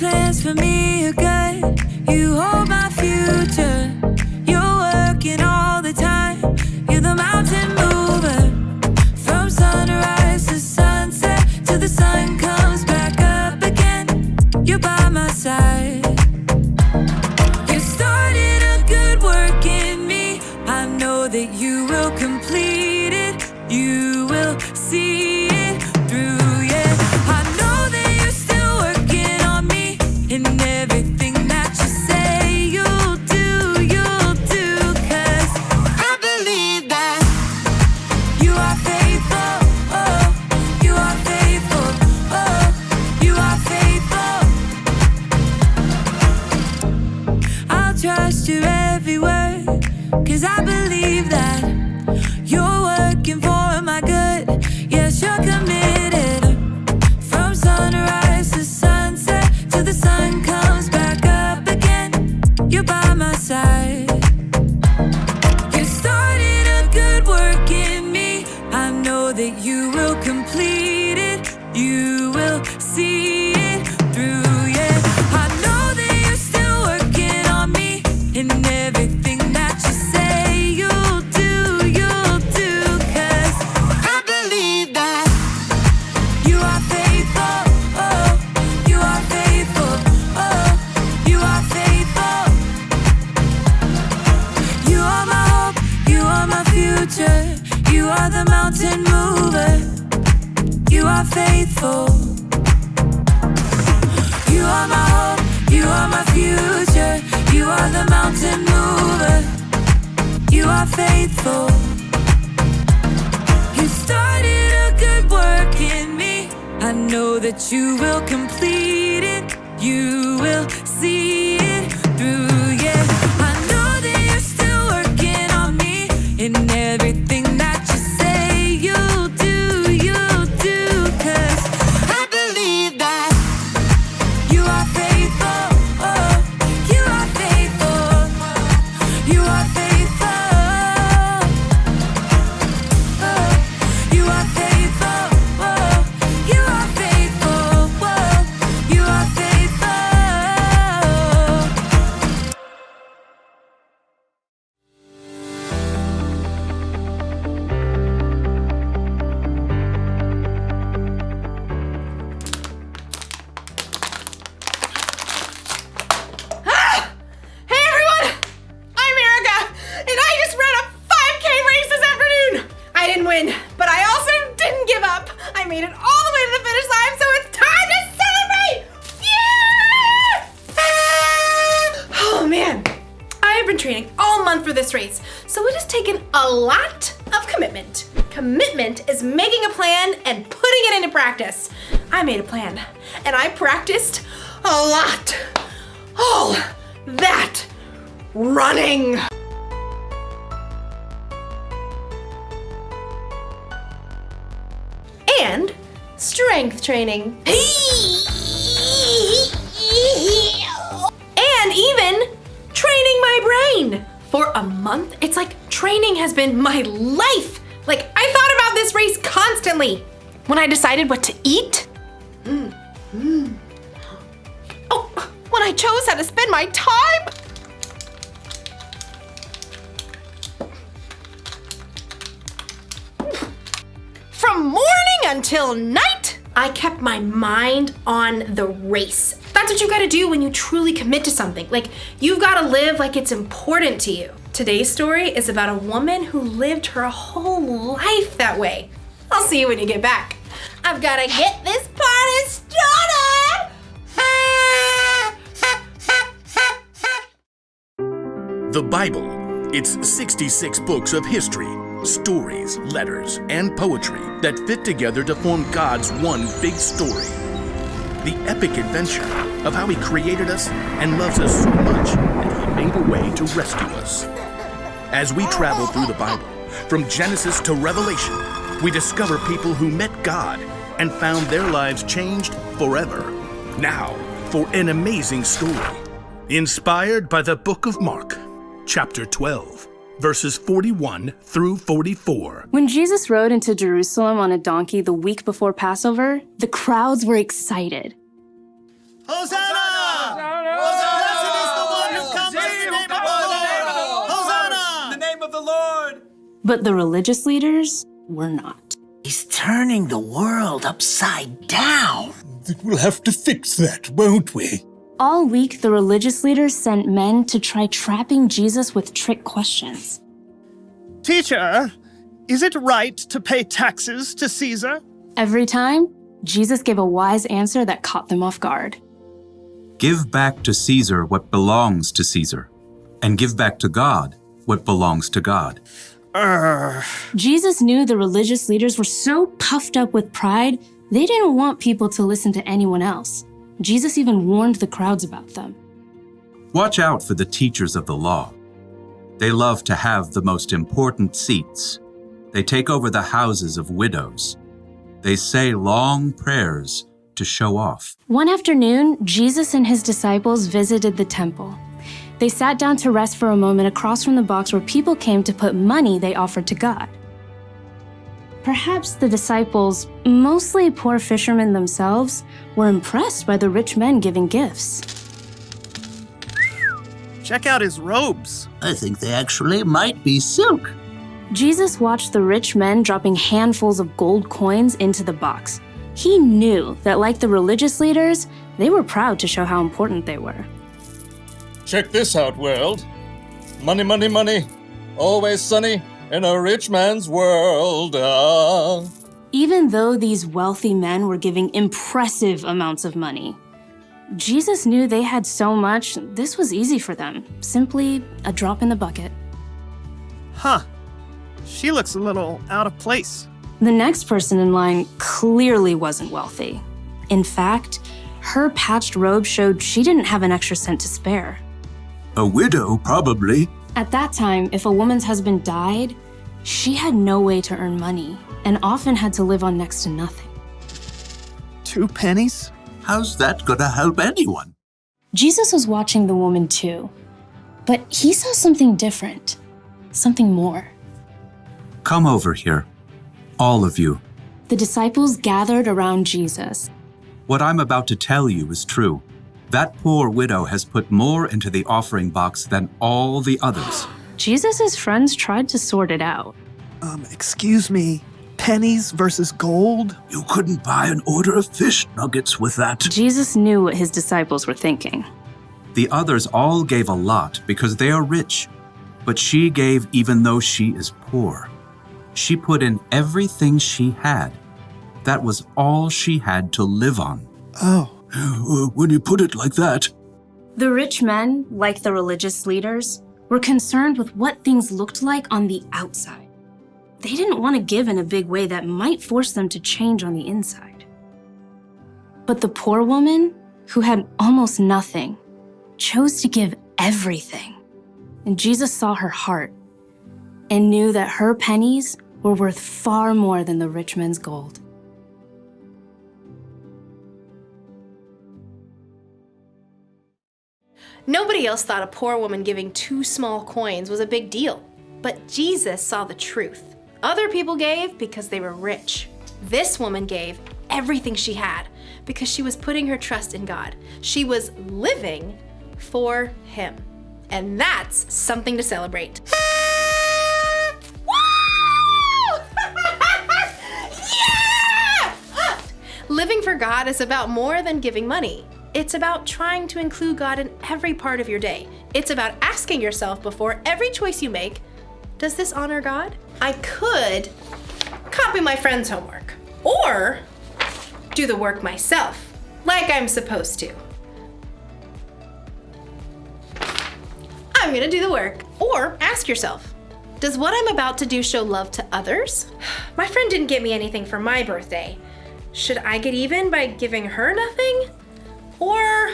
plans for me are good. You hold my future. You're working all the time. You're the mountain mover. From sunrise to sunset, till the sun comes back up again. You're by my side. You started a good work in me. I know that you will complete it. You will see it through, yeah. I know that you're still working on me. And everything that you say you'll do, 'cause I believe that you are faithful, oh, you are faithful, oh, you are faithful. I'll trust your every word, 'cause I believe that you're working for my good. Yes, you're committed. From sunrise to sunset, till the sun comes back up again. You're by my side. You started a good work in me. I know that you will complete it. You will see it through, yeah. I know that you're still working on me. And everything that you say you'll do, 'cause I believe that you are faithful, oh, you are faithful, oh, you are faithful. You are my hope, you are my future. You are the mountain mover. You are faithful. You are my hope, you are my future. You are the mountain mover. You are faithful. You started a good work in me. I know that you will complete it. You will see it through, yeah. I know that you're still working on me. And everything that you say you'll do, 'cause I believe that you are faithful, oh, you are faithful, you are faithful, oh, you are faithful, oh, you are faithful, oh, you are faithful. Hey everyone! I'm Erica, and I just ran a 5K race this afternoon! I didn't win, but I also didn't give up. I made it all the way to the finish line, so it's time to celebrate! Yeah! Oh man, I have been training all month for this race, so it has taken a lot of commitment. Commitment is making a plan and putting it into practice. I made a plan, and I practiced a lot. All that running. And strength training. And even training my brain. For a month, it's like training has been my life. Like, I thought about this race constantly. When I decided what to eat, oh, when I chose how to spend my time, from morning until night, I kept my mind on the race. That's what you gotta do when you truly commit to something. Like, you've gotta live like it's important to you. Today's story is about a woman who lived her whole life that way. I'll see you when you get back. I've gotta get this party started! The Bible. It's 66 books of history, stories, letters, and poetry that fit together to form God's one big story. The epic adventure of how He created us and loves us so much that He made a way to rescue us. As we travel through the Bible, from Genesis to Revelation, we discover people who met God and found their lives changed forever. Now, for an amazing story, inspired by the book of Mark, chapter 12, verses 41 through 44. When Jesus rode into Jerusalem on a donkey the week before Passover, the crowds were excited. Hosanna! But the religious leaders were not. He's turning the world upside down. We'll have to fix that, won't we? All week, the religious leaders sent men to try trapping Jesus with trick questions. Teacher, is it right to pay taxes to Caesar? Every time, Jesus gave a wise answer that caught them off guard. Give back to Caesar what belongs to Caesar, and give back to God what belongs to God. Jesus knew the religious leaders were so puffed up with pride, they didn't want people to listen to anyone else. Jesus even warned the crowds about them. Watch out for the teachers of the law. They love to have the most important seats. They take over the houses of widows. They say long prayers to show off. One afternoon, Jesus and his disciples visited the temple. They sat down to rest for a moment across from the box where people came to put money they offered to God. Perhaps the disciples, mostly poor fishermen themselves, were impressed by the rich men giving gifts. Check out his robes. I think they actually might be silk. Jesus watched the rich men dropping handfuls of gold coins into the box. He knew that, like the religious leaders, they were proud to show how important they were. Check this out, world. Money, money, money. Always sunny in a rich man's world. Even though these wealthy men were giving impressive amounts of money, Jesus knew they had so much, this was easy for them. Simply a drop in the bucket. Huh. She looks a little out of place. The next person in line clearly wasn't wealthy. In fact, her patched robe showed she didn't have an extra cent to spare. A widow, probably. At that time, if a woman's husband died, she had no way to earn money and often had to live on next to nothing. 2 pennies? How's that gonna help anyone? Jesus was watching the woman too, but he saw something different, something more. Come over here, all of you. The disciples gathered around Jesus. What I'm about to tell you is true. That poor widow has put more into the offering box than all the others. Jesus' friends tried to sort it out. Excuse me, pennies versus gold? You couldn't buy an order of fish nuggets with that. Jesus knew what his disciples were thinking. The others all gave a lot because they are rich, but she gave even though she is poor. She put in everything she had. That was all she had to live on. Oh. When you put it like that. The rich men, like the religious leaders, were concerned with what things looked like on the outside. They didn't want to give in a big way that might force them to change on the inside. But the poor woman, who had almost nothing, chose to give everything. And Jesus saw her heart and knew that her pennies were worth far more than the rich men's gold. Nobody else thought a poor woman giving 2 small coins was a big deal. But Jesus saw the truth. Other people gave because they were rich. This woman gave everything she had because she was putting her trust in God. She was living for Him. And that's something to celebrate. Woo! Yeah! Living for God is about more than giving money. It's about trying to include God in every part of your day. It's about asking yourself before every choice you make, does this honor God? I could copy my friend's homework or do the work myself, like I'm supposed to. I'm gonna do the work. Or ask yourself, does what I'm about to do show love to others? My friend didn't get me anything for my birthday. Should I get even by giving her nothing? Or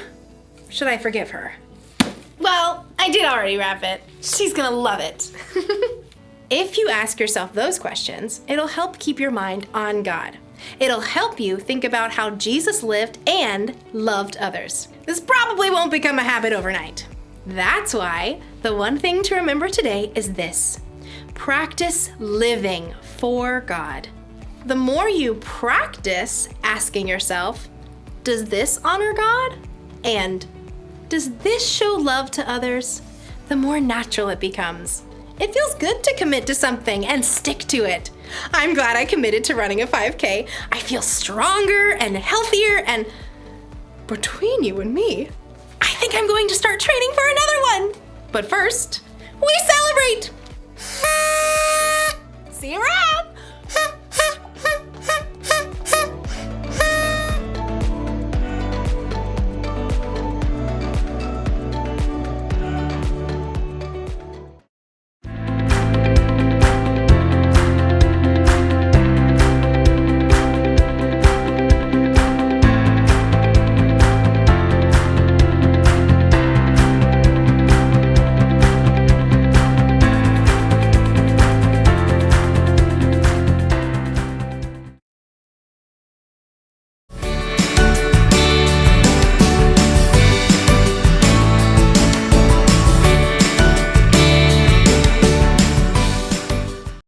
should I forgive her? Well, I did already wrap it. She's gonna love it. If you ask yourself those questions, it'll help keep your mind on God. It'll help you think about how Jesus lived and loved others. This probably won't become a habit overnight. That's why the one thing to remember today is this: practice living for God. The more you practice asking yourself, does this honor God? And does this show love to others? The more natural it becomes. It feels good to commit to something and stick to it. I'm glad I committed to running a 5K. I feel stronger and healthier, and between you and me, I think I'm going to start training for another one. But first, we celebrate! See you around!